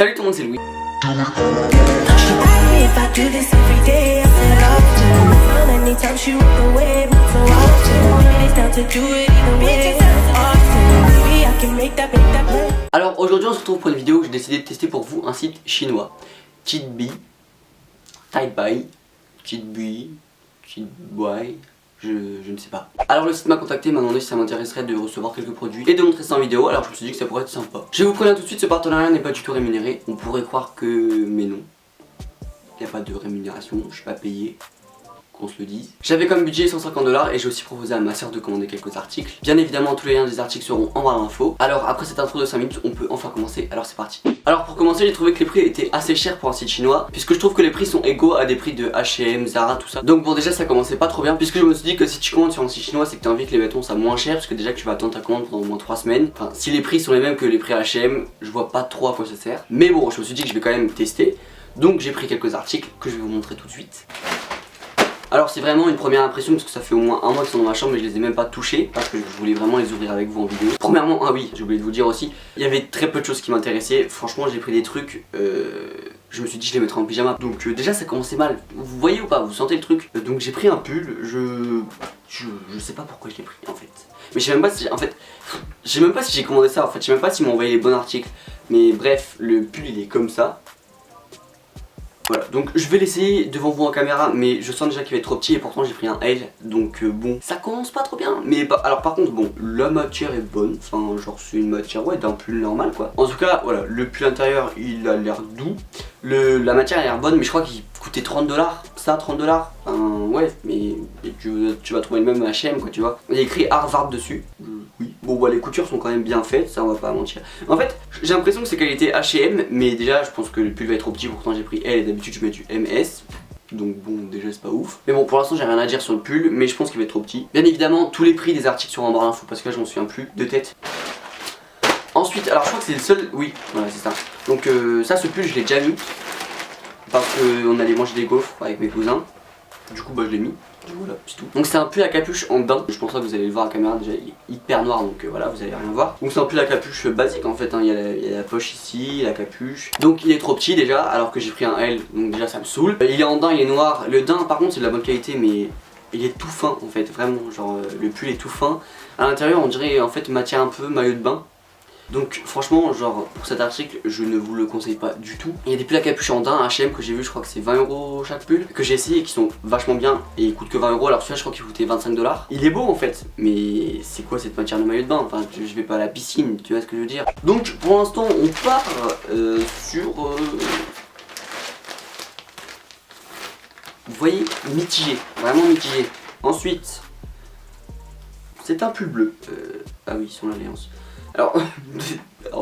Salut tout le monde, c'est Louis. Alors aujourd'hui on se retrouve pour une vidéo où j'ai décidé de tester pour vous un site chinois. Tidby, je ne sais pas. Alors le site m'a contacté, m'a demandé si ça m'intéresserait de recevoir quelques produits et de montrer ça en vidéo, alors je me suis dit que ça pourrait être sympa. Je vous préviens tout de suite, ce partenariat n'est pas du tout rémunéré. On pourrait croire que... mais non. Il n'y a pas de rémunération, je suis pas payé. Qu'on se le dise. J'avais comme budget 150 $ et j'ai aussi proposé à ma soeur de commander quelques articles. Bien évidemment tous les liens des articles seront en barre d'infos. Alors après cette intro de 5 minutes on peut enfin commencer, alors c'est parti. Alors pour commencer j'ai trouvé que les prix étaient assez chers pour un site chinois, puisque je trouve que les prix sont égaux à des prix de H&M, Zara, tout ça. Donc bon déjà ça commençait pas trop bien, puisque je me suis dit que si tu commandes sur un site chinois c'est que tu as envie que les vêtements soient moins chers, parce que déjà que tu vas attendre ta commande pendant au moins 3 semaines. Enfin si les prix sont les mêmes que les prix H&M, je vois pas trop à quoi ça sert. Mais bon je me suis dit que je vais quand même tester. Donc j'ai pris quelques articles que je vais vous montrer tout de suite. Alors c'est vraiment une première impression parce que ça fait au moins un mois qu'ils sont dans ma chambre mais je les ai même pas touchés parce que je voulais vraiment les ouvrir avec vous en vidéo. Premièrement, ah oui, j'ai oublié de vous dire aussi, il y avait très peu de choses qui m'intéressaient. Franchement j'ai pris des trucs, je me suis dit je les mettrais en pyjama. Donc déjà ça commençait mal, vous voyez ou pas, vous sentez le truc. Donc j'ai pris un pull, je sais pas pourquoi je l'ai pris en fait. Mais je sais même pas si, en fait, je sais même pas si j'ai commandé ça en fait, je sais même pas s'ils m'ont envoyé les bons articles. Mais bref, le pull il est comme ça. Voilà, donc je vais l'essayer devant vous en caméra, mais je sens déjà qu'il va être trop petit et pourtant j'ai pris un L, donc bon, ça commence pas trop bien. Mais alors par contre, bon, la matière est bonne, enfin genre c'est une matière, ouais, d'un pull normal quoi. En tout cas, voilà, le pull intérieur il a l'air doux, la matière a l'air bonne, mais je crois qu'il coûtait 30 $, ça 30 $, enfin ouais, mais tu vas trouver le même H&M quoi, tu vois. Il y a écrit Harvard dessus, oui. Bon bah les coutures sont quand même bien faites, ça on va pas mentir. En fait, j'ai l'impression que c'est qualité H&M, mais déjà je pense que le pull va être trop petit, pourtant j'ai pris L et d'habitude je mets du MS. Donc bon, déjà c'est pas ouf. Mais bon, pour l'instant j'ai rien à dire sur le pull, mais je pense qu'il va être trop petit. Bien évidemment, tous les prix des articles seront en barre d'infos parce que là je m'en souviens plus de tête. Ensuite, alors je crois que c'est le seul, oui, voilà c'est ça. Donc ça, ce pull je l'ai déjà mis parce qu'on allait manger des gaufres avec mes cousins. Du coup bah je l'ai mis. Voilà, c'est tout. Donc c'est un pull à capuche en daim. Je pense pas que vous allez le voir à la caméra, déjà il est hyper noir donc voilà, vous allez rien voir. Donc c'est un pull à capuche basique en fait, hein. Il y a la poche ici, la capuche. Donc il est trop petit déjà, alors que j'ai pris un L, donc déjà ça me saoule. Il est en daim, il est noir. Le daim par contre c'est de la bonne qualité, mais il est tout fin en fait, vraiment. Genre le pull est tout fin. À l'intérieur on dirait en fait matière un peu maillot de bain. Donc franchement genre pour cet article je ne vous le conseille pas du tout. Il y a des pulls à capuche en daim H&M que j'ai vu, je crois que c'est 20 € chaque pull, que j'ai essayé et qui sont vachement bien et ils coûtent que 20 €. Alors celui-là je crois qu'il coûtait 25 $. Il est beau en fait, mais c'est quoi cette matière de maillot de bain? Enfin je vais pas à la piscine, tu vois ce que je veux dire. Donc pour l'instant on part sur... Vous voyez, mitigé, vraiment mitigé. Ensuite, c'est un pull bleu. Ah oui, son alliance. Alors,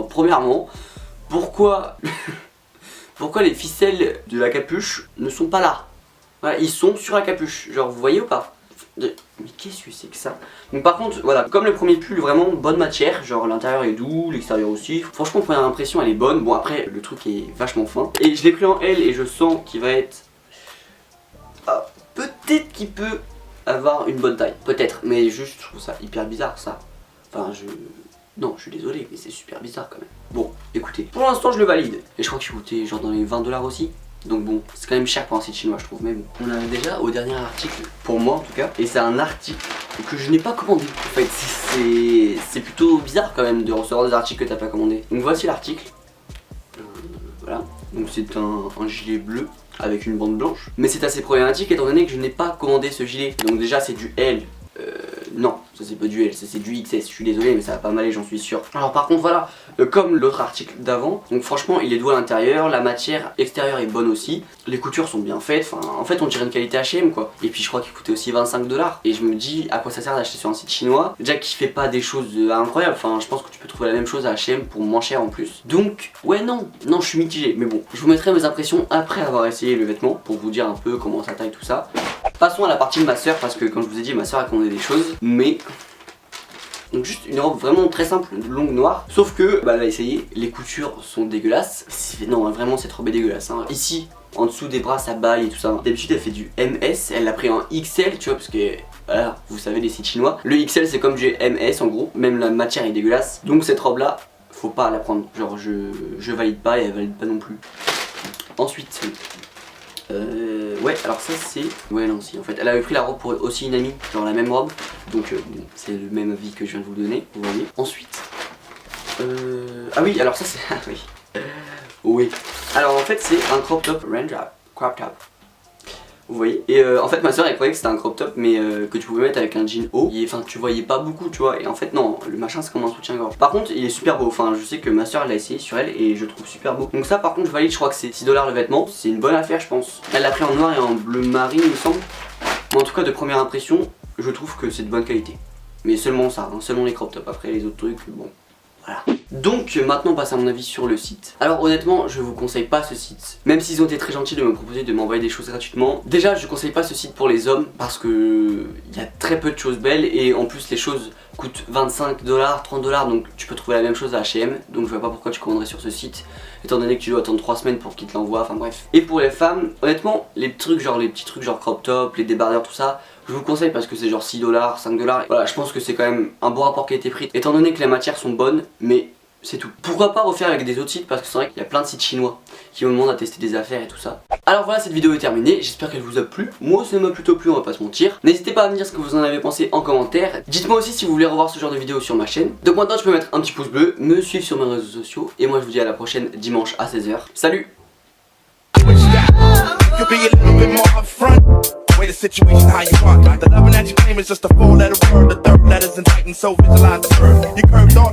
premièrement, pourquoi les ficelles de la capuche ne sont pas là? Voilà, ils sont sur la capuche, genre vous voyez ou pas? Mais qu'est-ce que c'est que ça? Donc par contre, voilà, comme le premier pull, vraiment bonne matière, genre l'intérieur est doux, l'extérieur aussi. Franchement, première impression, elle est bonne. Bon après, le truc est vachement fin. Et je l'ai pris en L et je sens qu'il va être... Ah, peut-être qu'il peut avoir une bonne taille, peut-être. Mais juste, je trouve ça hyper bizarre ça. Enfin, non, je suis désolé, mais c'est super bizarre quand même. Bon, écoutez, pour l'instant je le valide. Et je crois qu'il coûtait genre dans les 20 $ aussi. Donc bon, c'est quand même cher pour un site chinois je trouve, mais bon. On arrive déjà au dernier article, pour moi en tout cas. Et c'est un article que je n'ai pas commandé. En fait, c'est plutôt bizarre quand même de recevoir des articles que t'as pas commandé. Donc voici l'article. Voilà, donc c'est un gilet bleu avec une bande blanche. Mais c'est assez problématique étant donné que je n'ai pas commandé ce gilet. Donc déjà c'est du L. Non, ça c'est pas du L, ça c'est du XS, je suis désolé mais ça va pas m'aller j'en suis sûr. Alors par contre voilà, comme l'autre article d'avant, donc franchement il est doux à l'intérieur, la matière extérieure est bonne aussi, les coutures sont bien faites, enfin en fait on dirait une qualité H&M quoi. Et puis je crois qu'il coûtait aussi 25 $. Et je me dis à quoi ça sert d'acheter sur un site chinois, déjà qu'il fait pas des choses incroyables, enfin je pense que tu peux trouver la même chose à H&M pour moins cher en plus. Donc ouais non, je suis mitigé, mais bon, je vous mettrai mes impressions après avoir essayé le vêtement, pour vous dire un peu comment ça taille tout ça. Passons à la partie de ma soeur parce que comme je vous ai dit ma soeur a commandé des choses, mais donc juste une robe vraiment très simple, longue noire, sauf que bah elle a essayé, les coutures sont dégueulasses. Non vraiment cette robe est dégueulasse hein. Ici en dessous des bras ça baille et tout ça. D'habitude elle fait du MS, elle l'a pris en XL tu vois parce que voilà, vous savez les sites chinois. Le XL c'est comme du MS en gros, même la matière est dégueulasse. Donc cette robe là faut pas la prendre. Genre je valide pas et elle valide pas non plus. Ensuite, ouais, alors ça c'est... Ouais non si, en fait, elle avait pris la robe pour aussi une amie, genre la même robe. Donc bon, c'est le même avis que je viens de vous donner, vous voyez. Ensuite, ah oui, alors ça c'est... Ah oui. Oui. Alors en fait c'est un crop top, crop top. Vous voyez. Et en fait ma soeur elle croyait que c'était un crop top mais que tu pouvais mettre avec un jean haut. Enfin tu voyais pas beaucoup tu vois. Et en fait non, le machin c'est comme un soutien-gorge. Par contre il est super beau. Enfin je sais que ma soeur elle l'a essayé sur elle et je trouve super beau. Donc ça par contre je valide, je crois que c'est 6 $ le vêtement. C'est une bonne affaire je pense. Elle l'a pris en noir et en bleu marine il me semble. Mais en tout cas de première impression je trouve que c'est de bonne qualité. Mais seulement ça, hein, seulement les crop tops. Après les autres trucs bon. Voilà. Donc maintenant on passe à mon avis sur le site. Alors honnêtement je vous conseille pas ce site. Même s'ils ont été très gentils de me proposer de m'envoyer des choses gratuitement. Déjà je conseille pas ce site pour les hommes parce que il y a très peu de choses belles. Et en plus les choses coûtent 25 $, 30 $. Donc tu peux trouver la même chose à H&M. Donc je vois pas pourquoi tu commanderais sur ce site, étant donné que tu dois attendre 3 semaines pour qu'ils te l'envoient. Enfin bref. Et pour les femmes, honnêtement les petits trucs genre crop top, les débardeurs, tout ça, je vous conseille parce que c'est genre 6 $, 5 $. Voilà, je pense que c'est quand même un bon rapport qualité-prix, étant donné que les matières sont bonnes, mais c'est tout. Pourquoi pas refaire avec des autres sites, parce que c'est vrai qu'il y a plein de sites chinois qui me demandent à tester des affaires et tout ça. Alors voilà, cette vidéo est terminée, j'espère qu'elle vous a plu. Moi ça m'a plutôt plu, on va pas se mentir. N'hésitez pas à me dire ce que vous en avez pensé en commentaire. Dites-moi aussi si vous voulez revoir ce genre de vidéo sur ma chaîne. Donc maintenant tu peux mettre un petit pouce bleu, me suivre sur mes réseaux sociaux. Et moi je vous dis à la prochaine dimanche à 16 h. Salut! Way the situation how you want. The loving that you claim is just a 4-letter word. The third letter's in Titan, so visualize the verb. You curved on